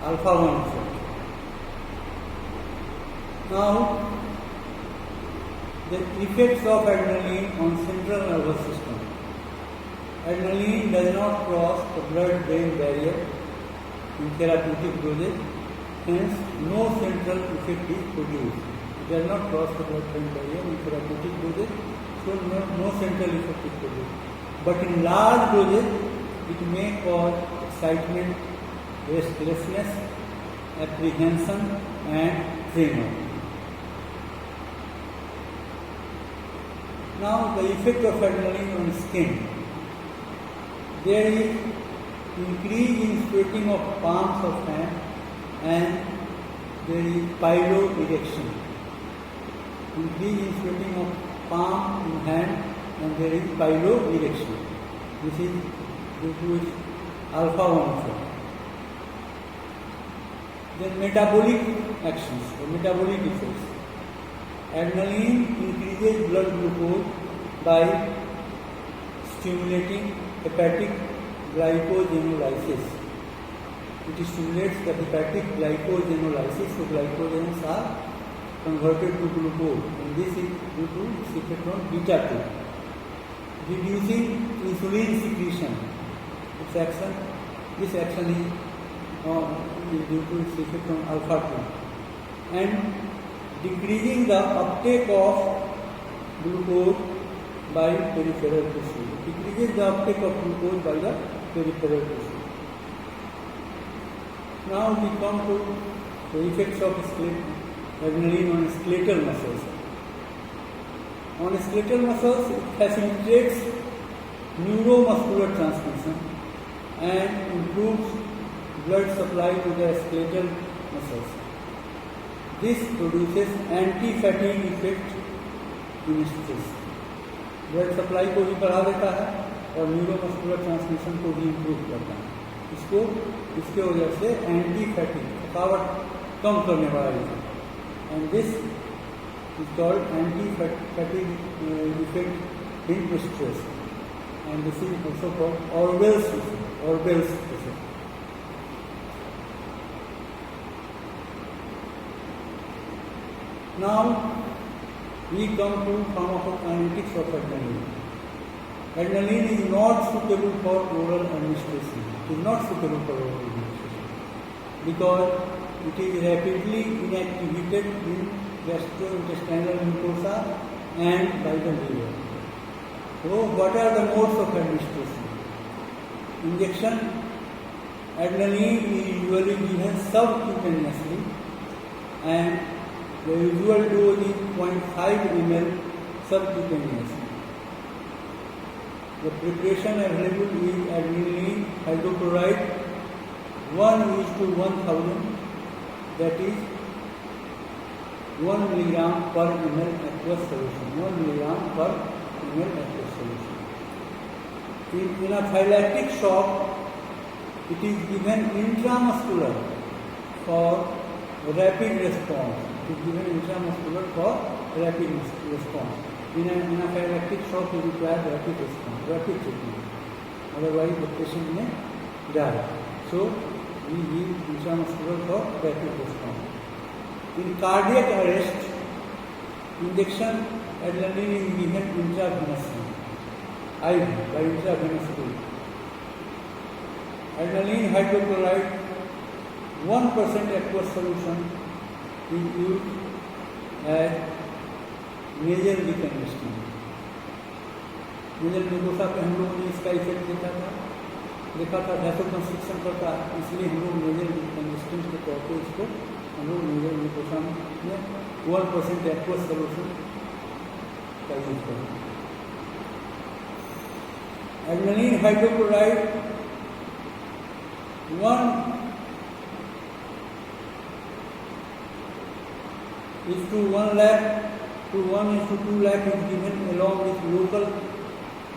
alpha 1 effect. Now, the effects of adrenaline on central nervous system. Adrenaline does not cross the blood-brain barrier in therapeutic dosage, hence no central effect is produced. It does not cross the blood-brain barrier in therapeutic dosage, so no central effect is produced. But in large doses, it may cause excitement, restlessness, apprehension, and tremor. Now, the effect of adrenaline on skin. There is increase in sweating of palms of hand, and there is piloerection. Increase in sweating of palm in hand, and there is piloerection. This is due to its alpha 1 effect. Then metabolic actions, or metabolic effects. Adrenaline increases blood glucose by stimulating hepatic glycogenolysis. It stimulates the hepatic glycogenolysis, so glycogens are converted to glucose, and this is due to its effect on beta 2. Reducing insulin secretion. This action is due to its effect on alpha 2. And decreasing the uptake of glucose by peripheral tissue. Decreases the uptake of glucose by the peripheral tissue. Now we come to the effects of adrenaline on skeletal muscles. On skeletal muscles, it facilitates neuromuscular transmission and improves blood supply to the skeletal muscles. This produces anti-fatigue effect in stress. Blood supply को भी बढ़ा देता है और neuromuscular transmission को भी improve करता है. इसके वजह से एंटी-फैटिग, थकावट कम करने वाला effect, and this is called anti fatigue effect in stress, and this is also called Orwell's effect. Now we come to pharmacokinetics of adrenaline. Adrenaline is not suitable for oral administration. It is not suitable for oral administration because it is rapidly inactivated in gastrointestinal mucosa and by the liver. So, what are the modes of administration? Injection. Adrenaline is usually given subcutaneously, and the usual dose is 0.5 ml subcutaneous. The preparation available is adrenaline hydrochloride 1:1000, that is 1 mg per ml aqueous solution. 1 mg per ml aqueous solution. In anaphylactic shock, it is given intramuscular for rapid response. It is given intramuscular for rapid response. In an anaphylactic shock, you require rapid response, rapid treatment. Otherwise, the patient may die. So, we give intramuscular for rapid response. In cardiac arrest, injection adrenaline is given intravenously, IV, by intravenous route. Adrenaline hydrochloride 1% aqueous solution is used as nasal decongestant. nasal mucosa पे हम लोगों ने इसका effect देखा था वैसोकंस्ट्रिक्शन करता है, इसलिए हम लोग nasal decongestant के तौर पे इसको हम लोग nasal mucosa में 1% aqueous solution का यूज करते हैं. Adrenaline hydrochloride 1:1 lakh to 1:2 lakh is given along with local,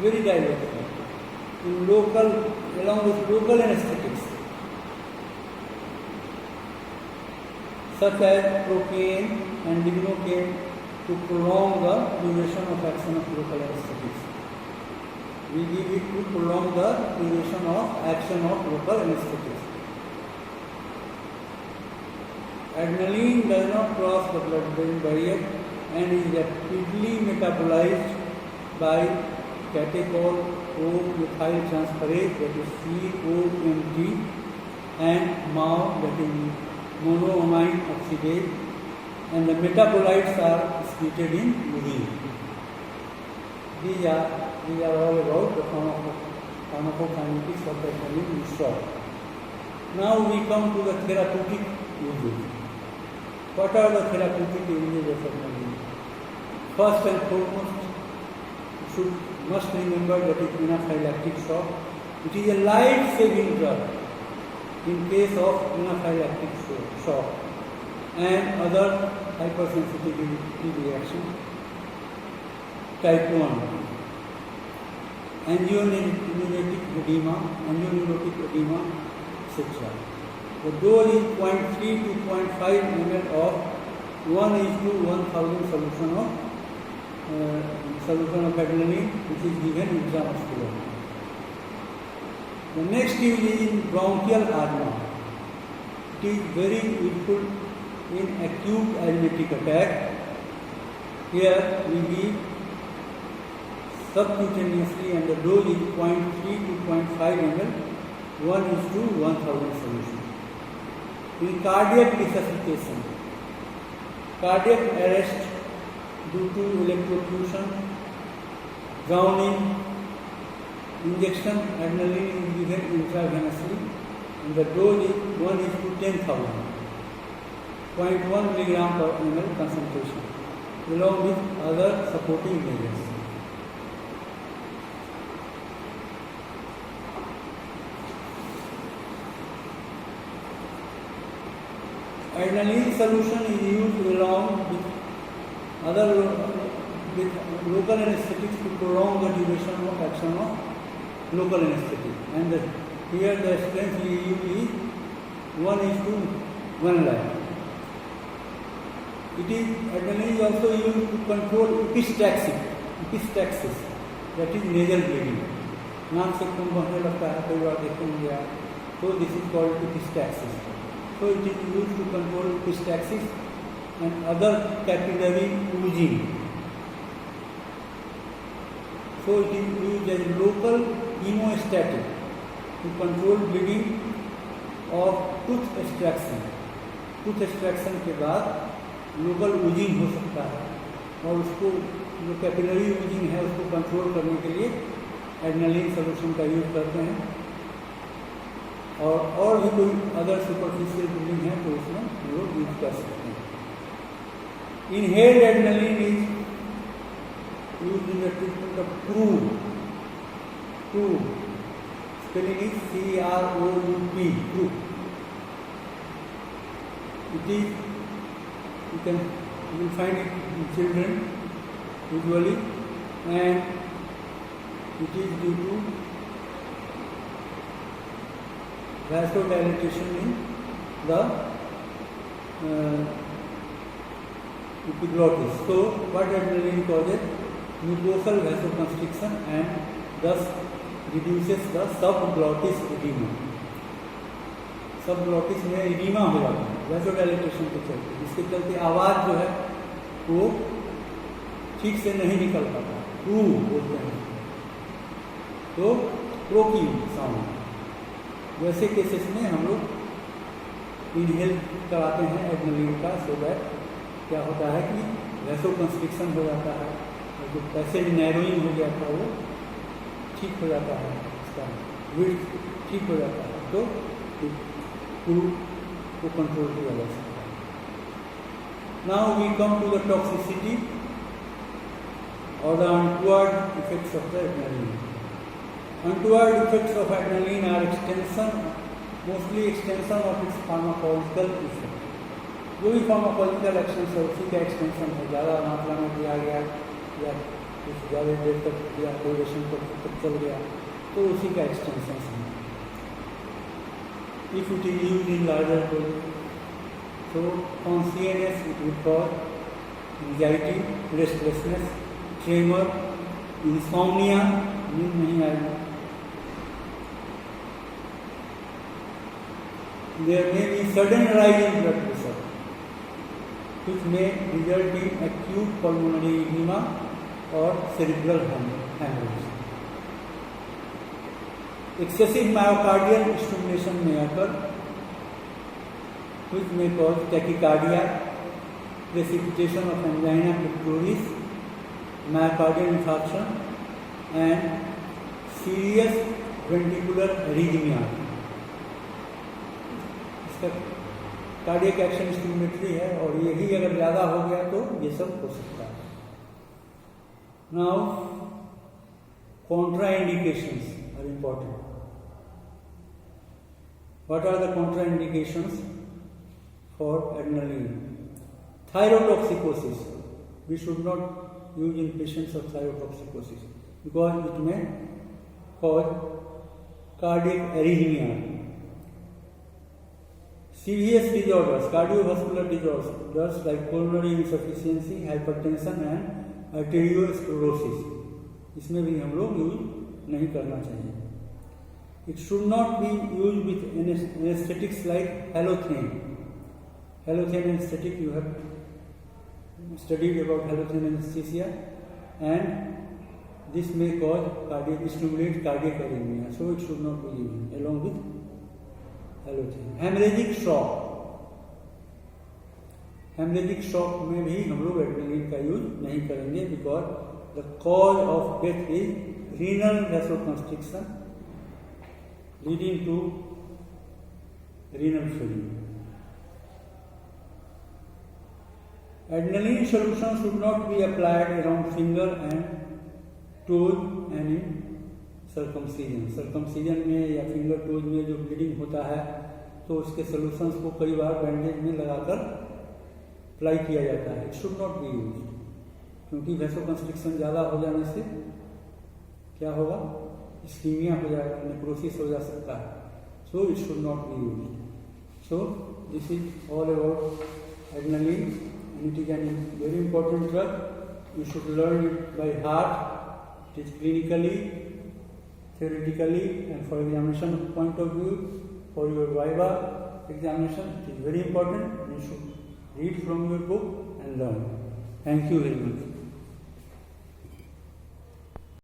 very diluted, along with local anesthetics such as procaine and lignocaine to prolong the duration of action of local anesthetics. We give it to prolong the duration of action of local anesthetics. Adrenaline does not cross the blood-brain barrier and is rapidly metabolized by catechol O-methyltransferase, that is COMT, and MAO, that is monoamine oxidase, and the metabolites are excreted in urine. These are all about the pharmacokinetics of adrenaline in short. Now we come to the therapeutic uses. What are the therapeutic uses of adrenaline? First and foremost, you must remember that it is anaphylactic shock. It is a life-saving drug in case of anaphylactic shock and other hypersensitivity reaction. Type 1, angioneurotic edema, etc. The dose is 0.3 to 0.5 ml of 1:1000 solution of adrenaline, which is given intramuscular. The next use is in bronchial asthma. It is very useful in acute asthmatic attack. Here we give subcutaneously and the dose is 0.3 to 0.5 ml, 1:1000 solution. In cardiac resuscitation, cardiac arrest due to electrocution, drowning, injection adrenaline is given intravenously and the dose is 1:10,000, 0.1 mg per ml concentration, along with other supporting measures. Adrenaline solution is used along with other local anesthetics to prolong the duration of action of local anesthetic. And here the strength we use is 1:1 lakh. Adrenaline is also used to control epistaxis, that is nasal bleeding. नाक से खून बहने लगता है, कई बार देखेंगे आप, तो this is called epistaxis. So it is used to control epistaxis and other capillary oozing. So it is used as local hemostatic to control bleeding of tooth extraction. Tooth extraction के बाद लोकल oozing हो सकता है और उसको जो capillary oozing है उसको कंट्रोल करने के लिए एड्रेनालिन सॉल्यूशन का यूज करते हैं. और भी कोई अदर सुपरफिशियल ब्लीडिंग है तो उसमें हम लोग यूज कर सकते हैं. Inhaled adrenaline is used in the treatment of croup. Spelling is CROUP, croup. It is, you will find it in children usually, and it is due to vasodilatation in the epiglottis. So what adrenaline causes? Mucosal vasoconstriction and thus reduces the subglottis edema. सबग्लॉटिस में oedema हो जाता है वैसोडाइलेटेशन के चलते, जिसके चलते आवाज़ जो है वो ठीक से नहीं निकल पाता, बोलते हैं तो क्रोकी साउंड. वैसे केसेस में हम लोग इनहेल कराते हैं एड्रेनालिन का, सो दैट क्या होता है कि वैसोकंस्ट्रिक्शन हो जाता है और जो पैसेज नैरोइंग हो गया था वो ठीक हो जाता है, इसका विड्थ ठीक हो जाता है, तो को कंट्रोल किया जा सकता है. Now we come to the toxicity और the untoward effects of the adrenaline. Untoward effects of adrenaline are mostly extension of its pharmacological effect. जो भी pharmacological action है उसी का extension है, ज़्यादा मात्रा में दिया गया या कुछ ज़्यादा देर तक या ड्यूरेशन तक चल गया तो उसी का extension है. If it is used in larger doses, so on CNS it would cause anxiety, restlessness, tremor, insomnia, नींद नहीं आएगी. There may be sudden rise in blood pressure. which may result in acute pulmonary edema or cerebral hemorrhage. Excessive myocardial stimulation may occur, which may cause tachycardia, precipitation of angina pectoris, myocardial infarction, and serious ventricular arrhythmia. इसका cardiac action stimulatory है और यही अगर ज़्यादा हो गया तो ये सब हो सकता है. Now, contraindications are important. What are the contraindications for adrenaline? Thyrotoxicosis. We should not use in patients of thyrotoxicosis because it may cause cardiac arrhythmia. Serious disorders, cardiovascular disorders like pulmonary insufficiency, hypertension and arteriosclerosis. इसमें भी हम लोग use नहीं करना चाहिए. It should not be used with anesthetics like halothane. Halothane anesthetic, you have studied about halothane anesthesia, and this may cause stimulate cardiac arrhythmia. So it should not be used along with halothane. Hemorrhagic shock. Hemorrhagic shock में भी हम लोग adrenaline का use नहीं करेंगे because the cause of death is renal vasoconstriction leading to renal failure. Adrenaline solution should not be applied around finger and toes and in circumcision. Circumcision में या finger toes में जो ब्लीडिंग होता है तो उसके सोल्यूशंस को कई बार बैंडेज में लगाकर अप्लाई किया जाता है. It should not be used क्योंकि वैसोकंस्ट्रिक्शन ज़्यादा हो जाने से क्या होगा, इस्कीमिया हो जाएगा, नेक्रोसिस हो जा सकता है. So it should not be used. So this is all about adrenaline and it is a very important drug. You should learn it by heart. It is clinically, theoretically and for examination point of view, for your viva examination, it is very important. You should read from your book and learn. Thank you very much.